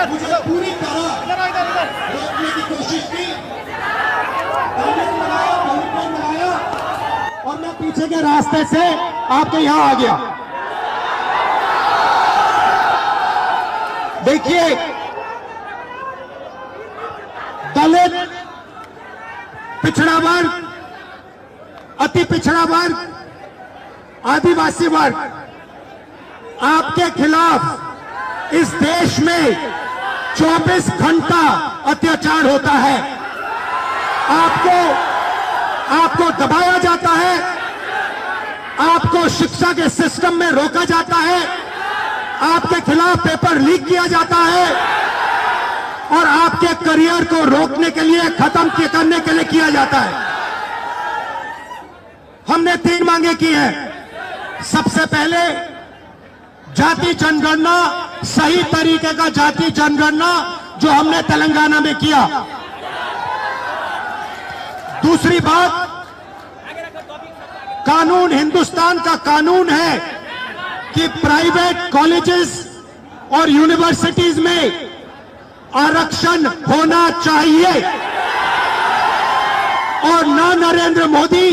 मुझे पूरी तरह रोकने की कोशिश की, बनाया और मैं पीछे के रास्ते से आपके यहां आ गया। देखिए, दलित, पिछड़ा वर्ग, अति पिछड़ा वर्ग, आदिवासी वर्ग, आपके खिलाफ इस देश में 24 घंटा अत्याचार होता है। आपको दबाया जाता है, आपको शिक्षा के सिस्टम में रोका जाता है, आपके खिलाफ पेपर लीक किया जाता है और आपके करियर को रोकने के लिए, खत्म करने के लिए किया जाता है। हमने 3 मांगे की हैं। सबसे पहले जाति जनगणना, सही तरीके का जाति जनगणना जो हमने तेलंगाना में किया। दूसरी बात, कानून, हिंदुस्तान का कानून है कि प्राइवेट कॉलेजेस और यूनिवर्सिटीज में आरक्षण होना चाहिए और ना नरेंद्र मोदी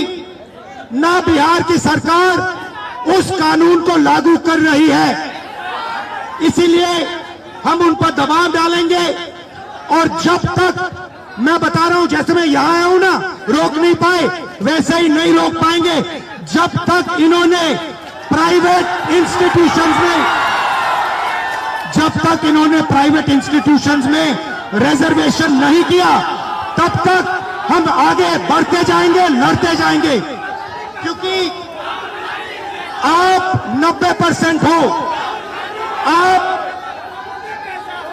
ना बिहार की सरकार उस कानून को लागू कर रही है। इसीलिए हम उन पर दबाव डालेंगे और जब तक, मैं बता रहा हूं, जैसे मैं यहां आया हूं ना, रोक नहीं पाए, वैसे ही नहीं रोक पाएंगे जब तक इन्होंने प्राइवेट इंस्टीट्यूशंस में रिजर्वेशन नहीं किया, तब तक हम आगे बढ़ते जाएंगे, लड़ते जाएंगे। क्योंकि आप 90% हो, आप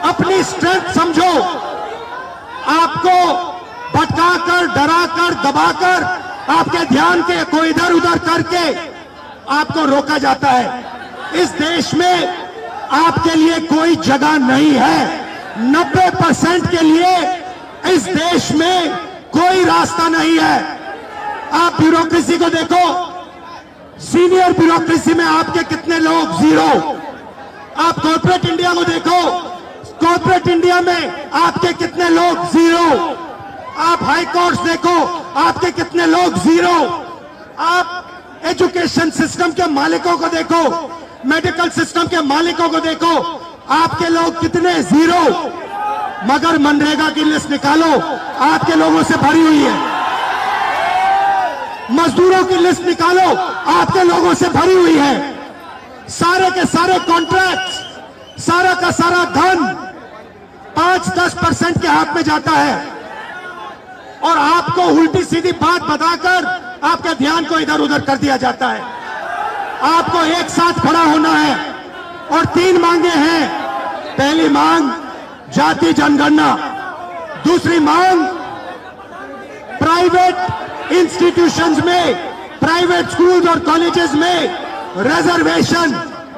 अपनी स्ट्रेंथ समझो, आपको भटकाकर, डराकर, दबाकर, आपके ध्यान को इधर उधर करके आपको रोका जाता है। इस देश में आपके लिए कोई जगह नहीं है। 90% के लिए इस देश में कोई रास्ता नहीं है। आप ब्यूरोक्रेसी को देखो, सीनियर ब्यूरोक्रेसी में आपके कितने लोग? 0। आप कॉर्पोरेट इंडिया को देखो, कॉर्पोरेट इंडिया में आपके कितने लोग? 0। आप हाई कोर्ट्स देखो, आपके कितने लोग? 0। आप एजुकेशन सिस्टम के मालिकों को देखो, मेडिकल सिस्टम के मालिकों को देखो, आपके लोग कितने? 0। मगर मनरेगा की लिस्ट निकालो, आपके लोगों से भरी हुई है। मजदूरों की लिस्ट निकालो, आपके लोगों से भरी हुई है। सारे के सारे कॉन्ट्रैक्ट, सारा का सारा धन 5-10% के हाथ में जाता है और आपको उल्टी सीधी बात बताकर आपके ध्यान को इधर उधर कर दिया जाता है। आपको एक साथ खड़ा होना है और 3 मांगे हैं। पहली मांग जाति जनगणना, दूसरी मांग प्राइवेट इंस्टीट्यूशंस में, प्राइवेट स्कूल और कॉलेजेस में रिजर्वेशन,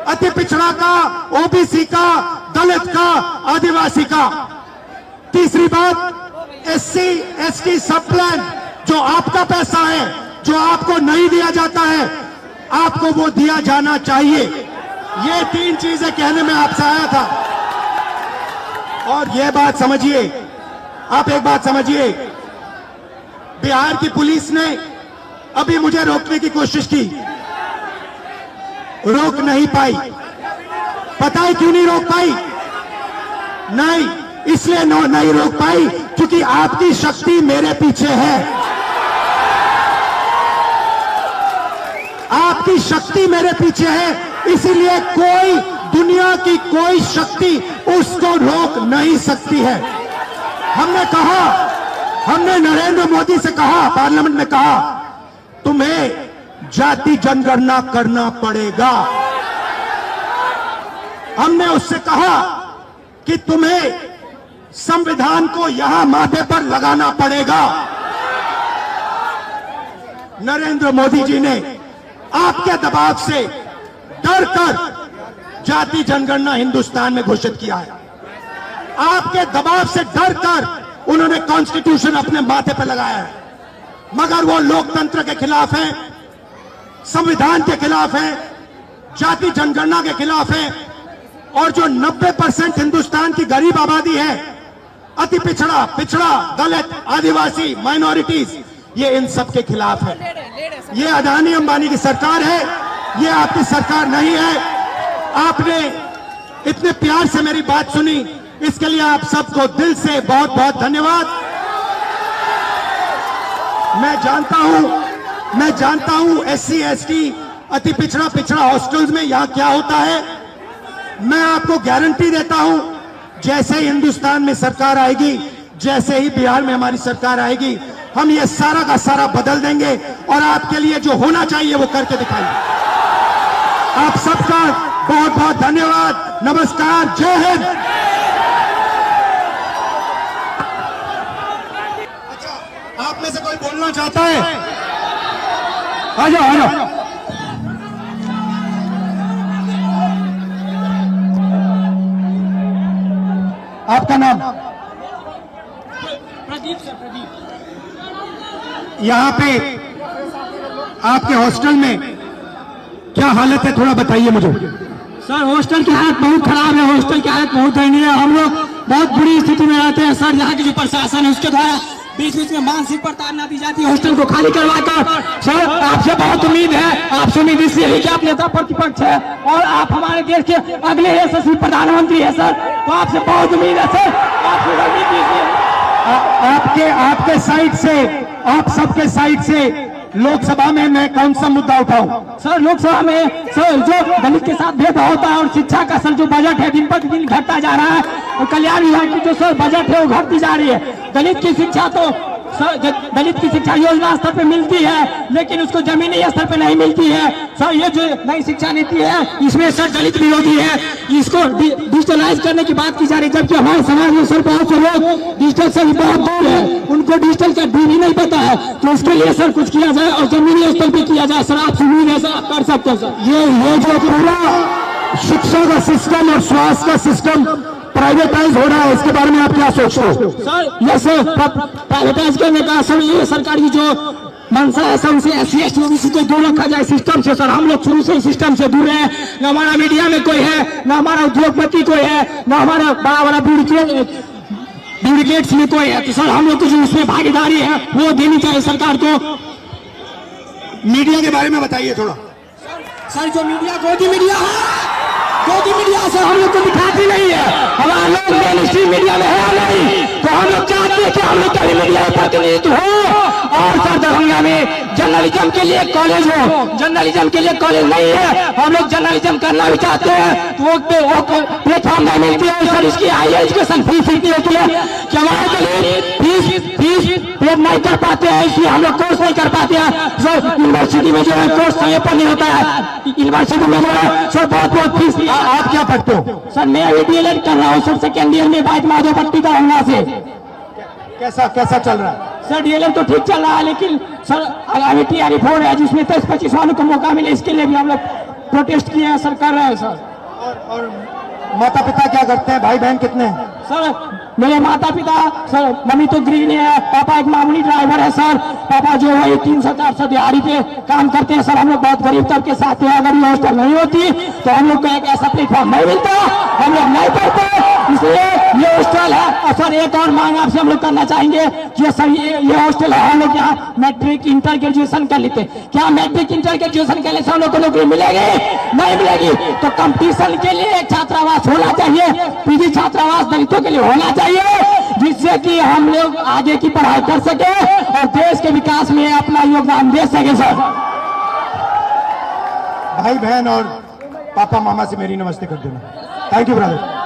अति पिछड़ा का, ओबीसी का, दलित का, आदिवासी का। तीसरी बात, एससी एसटी सब प्लान, जो आपका पैसा है, जो आपको नहीं दिया जाता है, आपको वो दिया जाना चाहिए। ये 3 चीजें कहने में आपसे आया था। और ये बात समझिए, आप एक बात समझिए, बिहार की पुलिस ने अभी मुझे रोकने की कोशिश की, रोक नहीं पाई। पता है क्यों नहीं रोक पाई? नहीं, इसलिए नहीं रोक पाई क्योंकि आपकी शक्ति मेरे पीछे है। आपकी शक्ति मेरे पीछे है, इसीलिए कोई, दुनिया की कोई शक्ति उसको रोक नहीं सकती है। हमने कहा, हमने नरेंद्र मोदी से कहा, पार्लियामेंट में कहा, तुम्हें जाति जनगणना करना पड़ेगा। हमने उससे कहा कि तुम्हें संविधान को यहां माथे पर लगाना पड़ेगा। नरेंद्र मोदी जी ने आपके दबाव से डर कर जाति जनगणना हिंदुस्तान में घोषित किया है। आपके दबाव से डर कर उन्होंने कॉन्स्टिट्यूशन अपने माथे पर लगाया है, मगर वो लोकतंत्र के खिलाफ है, संविधान के खिलाफ है, जाति जनगणना के खिलाफ है। और जो 90% हिंदुस्तान की गरीब आबादी है, अति पिछड़ा, दलित, आदिवासी, माइनॉरिटीज, ये इन सब के खिलाफ है। ये अदानी अंबानी की सरकार है, ये आपकी सरकार नहीं है। आपने इतने प्यार से मेरी बात सुनी, इसके लिए आप सबको दिल से बहुत बहुत धन्यवाद। मैं जानता हूं SC ST अति पिछड़ा हॉस्टल्स में यहां क्या होता है। मैं आपको गारंटी देता हूं, जैसे ही हिंदुस्तान में सरकार आएगी, जैसे ही बिहार में हमारी सरकार आएगी, हम ये सारा का सारा बदल देंगे और आपके लिए जो होना चाहिए वो करके दिखाएंगे। आप सबका बहुत बहुत धन्यवाद। नमस्कार, जय हिंद। अच्छा, आप में से कोई बोलना चाहता है? आ जाओ। आपका नाम? प्रदीप सर, प्रदीप। यहाँ पे आपके हॉस्टल में क्या हालत है, थोड़ा बताइए मुझे। सर हॉस्टल की हालत बहुत खराब है, हॉस्टल की हालत बहुत दयनीय है। हम लोग बहुत बुरी स्थिति में रहते हैं सर। यहाँ की जो प्रशासन है उसके द्वारा बीच बीच में मानसिक प्रताड़ना दी जाती है हॉस्टल को खाली करवाकर। सर आपसे बहुत उम्मीद है, आपसे उम्मीद इसलिए है कि आप नेता प्रतिपक्ष है और आप हमारे देश के अगले यशस्वी प्रधानमंत्री है सर, तो आपसे बहुत उम्मीद है सर। आपसे आपके साइड से, आप सबके साइड से लोकसभा में मैं कौन सा मुद्दा उठाऊं? सर लोकसभा में सर जो दलित के साथ भेदभाव होता है और शिक्षा का सर जो बजट है दिन पर दिन घटता जा रहा है और कल्याण विभाग की जो सर बजट है वो घटती जा रही है। दलित की शिक्षा तो सर दलित की शिक्षा योजना स्तर पे मिलती है लेकिन उसको जमीनी स्तर पे नहीं मिलती है सर। ये जो नई शिक्षा नीति है इसमें सर दलित विरोधी है, इसको डिजिटलाइज करने की बात की जा रही है, जबकि हमारे समाज में सर बहुत से लोग डिजिटल से बहुत दूर है, उनको डिजिटल का डी भी नहीं पता है। तो उसके लिए सर कुछ किया जाए और जमीनी स्तर पे किया जाए सर। आपसे उम्मीद है सर आप कर सकते हैं सर। ये जो पूरा शिक्षा का सिस्टम और स्वास्थ्य का सिस्टम प्राइवेटाइज हो रहा है, इसके बारे में आप क्या सोचते हो? सर ये सर प्राइवेटाइज करने का सर ये सरकार की जो मंशा है सर, उसे SC ST OBC को दूर रखा जाए सिस्टम से सर। हम लोग शुरू से सिस्टम से दूर है, न हमारा मीडिया में कोई है, न हमारा उद्योगपति कोई है, न हमारा बड़ा ब्यूरोक्रेट्स में कोई है। तो सर हम लोग को जो उसमें भागीदारी है वो देनी चाहिए सरकार को। मीडिया के बारे में बताइए थोड़ा। सर जो मीडिया गोदी मीडिया है, गोदी मीडिया सर हम लोग को दिखाती नहीं है, हमारा लोग मेन स्ट्रीम मीडिया में है नहीं, तो हम लोग चाहते हैं कि हम लोग का मीडिया प्रतिनिधित्व हो। और सर दरभंगा में जर्नलिज्म के लिए कॉलेज हो, जर्नलिज्म के लिए कॉलेज नहीं है, हम लोग जर्नलिज्म करना भी चाहते हैं तो वो प्लेटफॉर्म नहीं मिलती है सर। इसकी हायर एजुकेशन फीस इतनी होती है कि हमारे फीस पे नहीं कर पाते हैं, इसलिए हम लोग कोर्स नहीं कर पाते हैं सर। यूनिवर्सिटी में जो है कोर्स समय पर नहीं होता है, यूनिवर्सिटी में जो है सर बहुत फीस। आप क्या पढ़ते हो? सर मैं अभी DLED कर रहा हूँ सर, सेकेंड ईयर में बाइक माधोपट्टी का होना से। कैसा चल रहा है? सर DLED तो ठीक चल रहा है लेकिन सर आगामी TRE 4 है जिसमें 23-25 वालों को मौका मिले, इसके लिए भी हम लोग प्रोटेस्ट किए हैं सर, कर रहे हैं सर। और माता पिता क्या करते हैं, भाई बहन कितने हैं? सर मेरे माता पिता सर, मम्मी तो गृहिणी है, पापा एक मामूली ड्राइवर है सर। पापा जो है 300-400 दिहाड़ी पे काम करते हैं सर। हम लोग बहुत गरीब तबके से आते हैं, अगर ये हॉस्टल नहीं होती तो हम लोग को एक ऐसा प्लेटफॉर्म नहीं मिलता, हम लोग नहीं पढ़ते, इसलिए ये हॉस्टल है। और सर एक और मांग आपसे हम लोग करना चाहेंगे कि सर ये हॉस्टल है, हम लोग यहाँ मैट्रिक इंटर ग्रेजुएशन कर लेते, क्या मैट्रिक इंटर ग्रेजुएशन के लिए हम लोग को नौकरी मिलेगी? नहीं मिलेगी। तो कंपटीशन के लिए एक छात्रावास होना चाहिए, PG छात्रावास दलितों के लिए होना चाहिए, जिससे कि हम लोग आगे की पढ़ाई कर सके और देश के विकास में अपना योगदान दे सके सर। भाई बहन और पापा मामा से मेरी नमस्ते कर देना। Thank you brother.